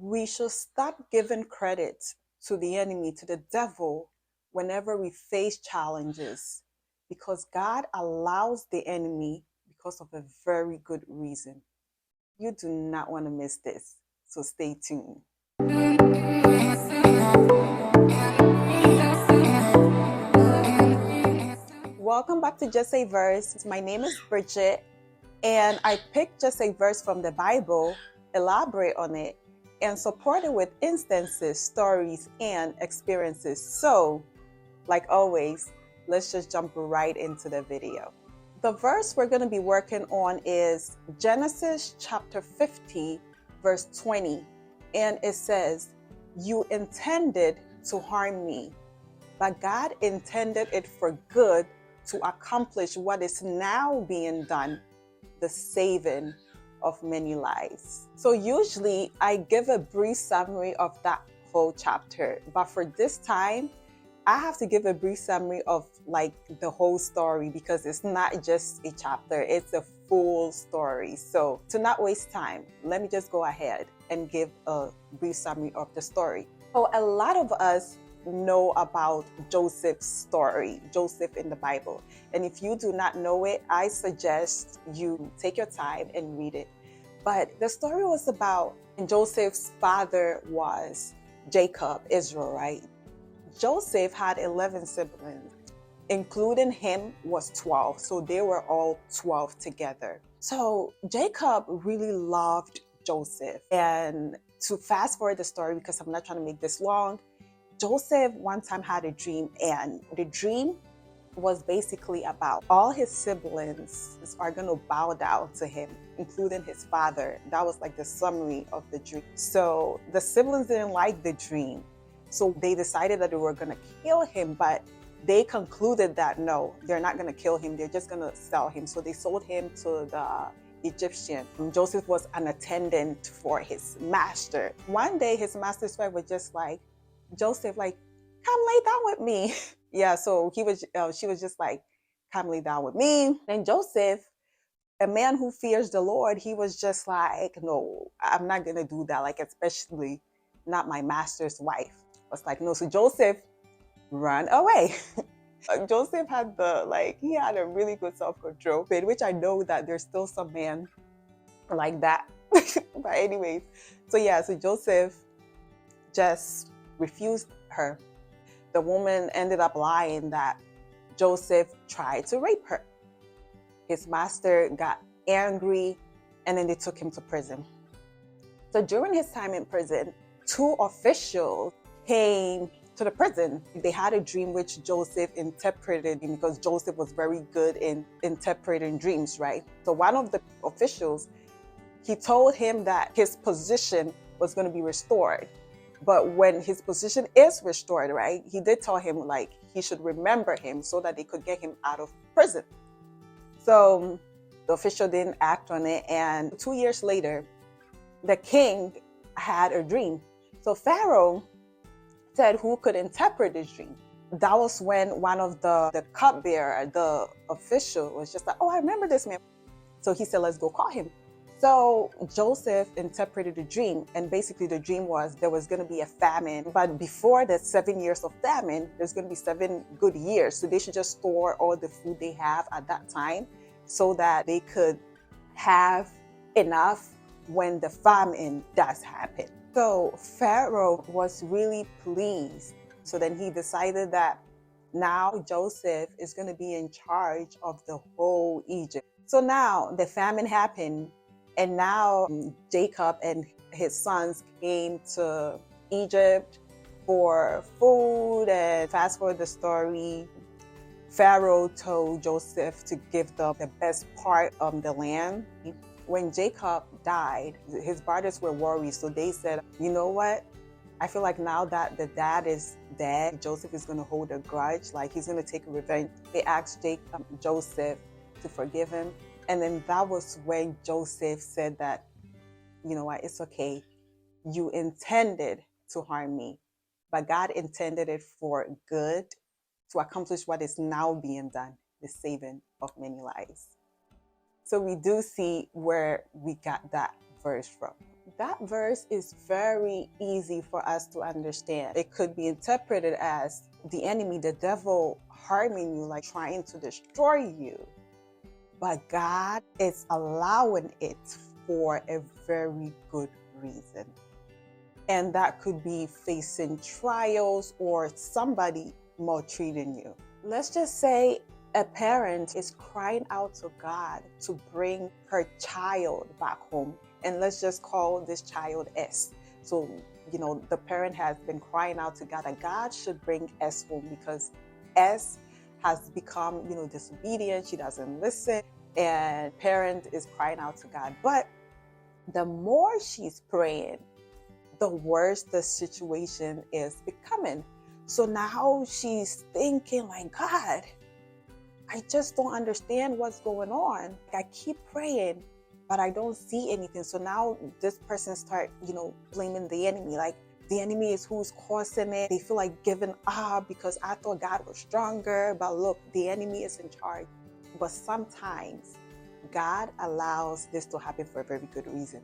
We should stop giving credit to the enemy, to the devil, whenever we face challenges, because God allows the enemy because of a very good reason. You do not want to miss this, so stay tuned. Welcome back to Just a Verse. My name is Bridget, and I picked just a verse from the Bible, elaborate on it, and support it with instances, stories, and experiences. So, like always, let's just jump right into the video. The verse we're going to be working on is Genesis chapter 50, verse 20. And it says, "You intended to harm me, but God intended it for good to accomplish what is now being done, the saving of many lives." So usually I give a brief summary of that whole chapter, but for this time, I have to give a brief summary of like the whole story because it's not just a chapter, it's a full story. So to not waste time, let me just go ahead and give a brief summary of the story. So a lot of us know about Joseph's story, Joseph in the Bible. And if you do not know it, I suggest you take your time and read it. But the story was about Joseph's father was Jacob, Israel, right? Joseph had 11 siblings, including him was 12. So they were all 12 together. So Jacob really loved Joseph. And to fast forward the story, because I'm not trying to make this long, Joseph one time had a dream, and the dream was basically about all his siblings are going to bow down to him, including his father. That was like the summary of the dream. So the siblings didn't like the dream. So they decided that they were going to kill him, but they concluded that no, they're not going to kill him. They're just going to sell him. So they sold him to the Egyptian. Joseph was an attendant for his master. One day his master's wife was just like, "Joseph, like, come lay down with me." Yeah, so she was just like, "Come lay down with me." And Joseph, a man who fears the Lord, he was just like, "No, I'm not gonna do that. Like, especially not my master's wife." I was like, "No." So Joseph ran away. Joseph had he had a really good self-control, which I know that there's still some men like that. But anyways, so yeah, so Joseph just refused her. The woman ended up lying that Joseph tried to rape her. His master got angry, and then they took him to prison. So during his time in prison, two officials came to the prison. They had a dream which Joseph interpreted because Joseph was very good in interpreting dreams, right? So one of the officials, he told him that his position was going to be restored. But when his position is restored, right, he did tell him like he should remember him so that they could get him out of prison. So the official didn't act on it. And 2 years later, the king had a dream. So Pharaoh said, "Who could interpret this dream?" That was when one of the cupbearer, the official, was just like, "Oh, I remember this man." So he said, "Let's go call him." So Joseph interpreted the dream, and basically the dream was there was going to be a famine, but before the 7 years of famine, there's going to be 7 good years. So they should just store all the food they have at that time so that they could have enough when the famine does happen. So Pharaoh was really pleased. So then he decided that now Joseph is going to be in charge of the whole Egypt. So now the famine happened, and now Jacob and his sons came to Egypt for food. And fast forward the story, Pharaoh told Joseph to give them the best part of the land. When Jacob died, his brothers were worried. So they said, "You know what? I feel like now that the dad is dead, Joseph is going to hold a grudge. Like he's going to take revenge." They asked Joseph to forgive him. And then that was when Joseph said that, "You know what? It's okay. You intended to harm me, but God intended it for good to accomplish what is now being done, the saving of many lives." So we do see where we got that verse from. That verse is very easy for us to understand. It could be interpreted as the enemy, the devil, harming you, like trying to destroy you. But God is allowing it for a very good reason. And that could be facing trials or somebody maltreating you. Let's just say a parent is crying out to God to bring her child back home. And let's just call this child S. So, the parent has been crying out to God that God should bring S home because S has become, disobedient. She doesn't listen. And parent is crying out to God. But the more she's praying, the worse the situation is becoming. So now she's thinking like, God, I just don't understand what's going on. I keep praying, but I don't see anything. So now this person start, blaming the enemy. Like the enemy is who's causing it. They feel like giving up because I thought God was stronger. But look, the enemy is in charge. But sometimes God allows this to happen for a very good reason.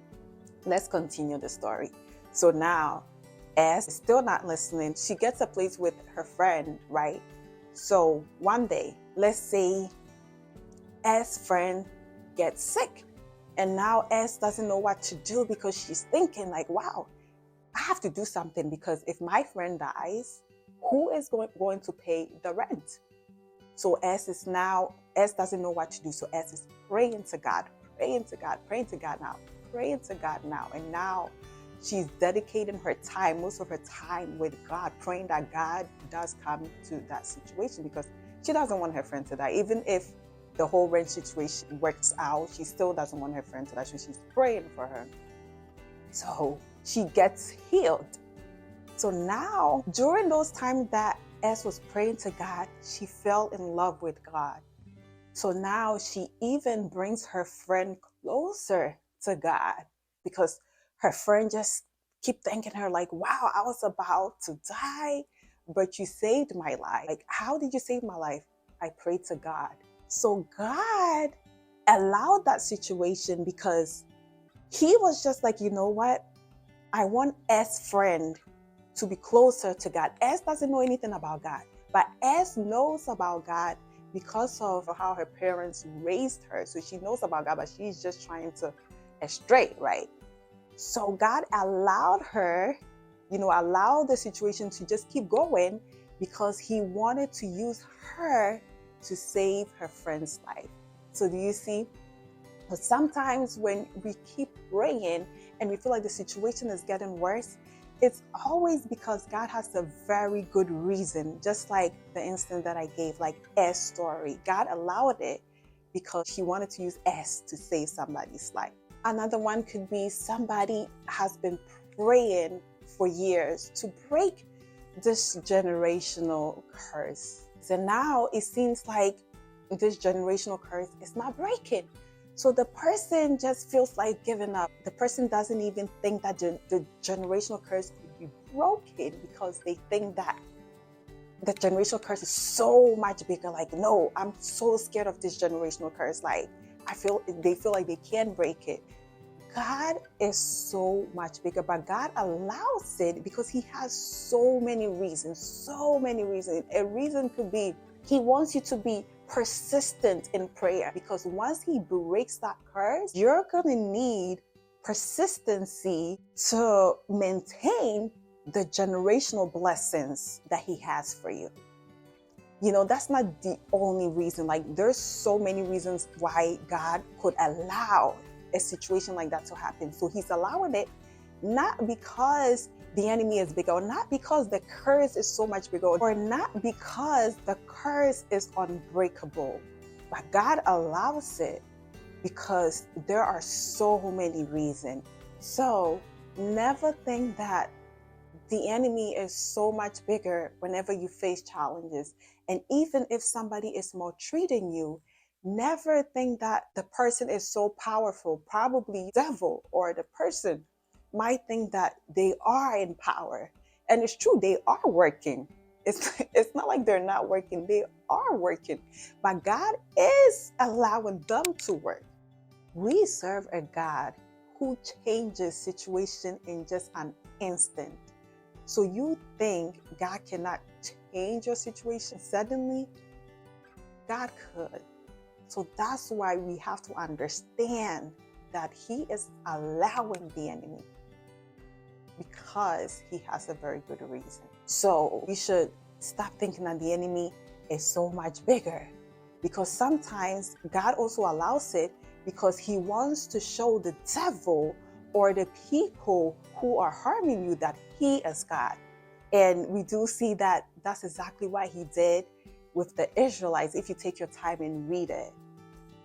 Let's continue the story. So now, S is still not listening. She gets a place with her friend, right? So one day, let's say S' friend gets sick. And now S doesn't know what to do because she's thinking like, wow, I have to do something because if my friend dies, who is going to pay the rent? So S doesn't know what to do. So S is praying to God, praying to God, praying to God now, praying to God now. And now she's dedicating her time, most of her time with God, praying that God does come to that situation because she doesn't want her friend to die. Even if the whole rent situation works out, she still doesn't want her friend to die. So she's praying for her. So she gets healed. So now, during those times that S was praying to God, she fell in love with God. So now she even brings her friend closer to God because her friend just keep thanking her like, wow, I was about to die, but you saved my life. Like, how did you save my life? I prayed to God. So God allowed that situation because he was just like, you know what? I want S friend to be closer to God. S doesn't know anything about God, but S knows about God because of how her parents raised her. So she knows about God, but she's just trying to stray, right? So God allowed her, allow the situation to just keep going because he wanted to use her to save her friend's life. So do you see? But sometimes when we keep praying and we feel like the situation is getting worse, it's always because God has a very good reason, just like the instance that I gave, like S story. God allowed it because he wanted to use S to save somebody's life. Another one could be somebody has been praying for years to break this generational curse. And now it seems like this generational curse is not breaking. So the person just feels like giving up. The person doesn't even think that the generational curse could be broken because they think that the generational curse is so much bigger. Like, no, I'm so scared of this generational curse. Like, they feel like they can't break it. God is so much bigger, but God allows it because he has so many reasons, so many reasons. A reason could be he wants you to be persistent in prayer because once he breaks that curse, you're going to need persistency to maintain the generational blessings that he has for you. That's not the only reason. Like, there's so many reasons why God could allow a situation like that to happen. So he's allowing it not because the enemy is bigger, or not because the curse is so much bigger, or not because the curse is unbreakable, but God allows it because there are so many reasons. So never think that the enemy is so much bigger whenever you face challenges. And even if somebody is maltreating you, never think that the person is so powerful. Probably the devil or the person might think that they are in power. And it's true, they are working. It's not like they're not working. They are working. But God is allowing them to work. We serve a God who changes situation in just an instant. So you think God cannot change your situation suddenly? God could. So that's why we have to understand that He is allowing the enemy because He has a very good reason. So we should stop thinking that the enemy is so much bigger, because sometimes God also allows it because He wants to show the devil or the people who are harming you that He is God. And we do see that that's exactly what He did with the Israelites. If you take your time and read it,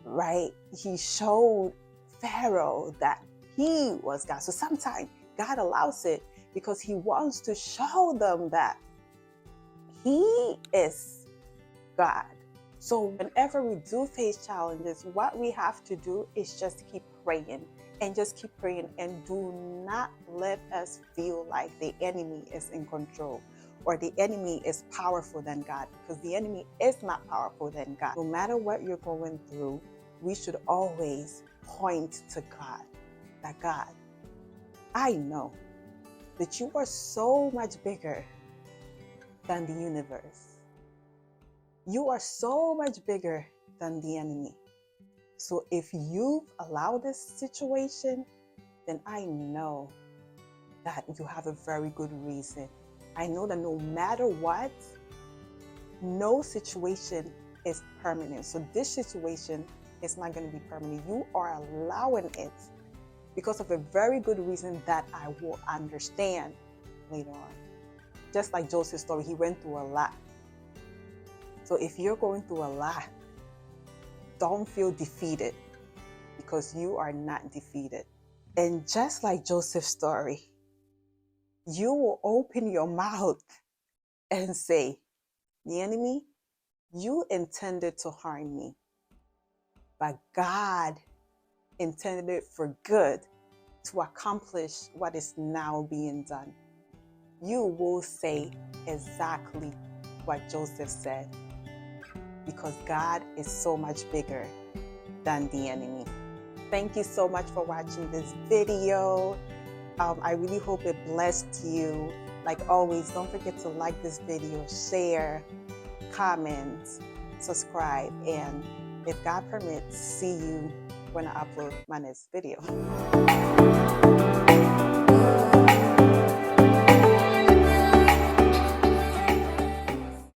right? He showed Pharaoh that He was God. So sometimes God allows it because He wants to show them that He is God. So whenever we do face challenges, what we have to do is just keep praying and just keep praying, and do not let us feel like the enemy is in control or the enemy is powerful than God, because the enemy is not powerful than God. No matter what you're going through, we should always point to God. That God, I know that you are so much bigger than the universe. You are so much bigger than the enemy. So if you've allowed this situation, then I know that you have a very good reason. I know that no matter what, no situation is permanent. So this situation is not going to be permanent. You are allowing it because of a very good reason that I will understand later on. Just like Joseph's story, he went through a lot. So if you're going through a lot, don't feel defeated, because you are not defeated. And just like Joseph's story, you will open your mouth and say, the enemy, you intended to harm me, but God intended it for good to accomplish what is now being done. You will say exactly what Joseph said, because God is so much bigger than the enemy. Thank you so much for watching this video. I really hope it blessed you. Like always, don't forget to like this video, share, comment, subscribe, and if God permits, see you when I upload my next video.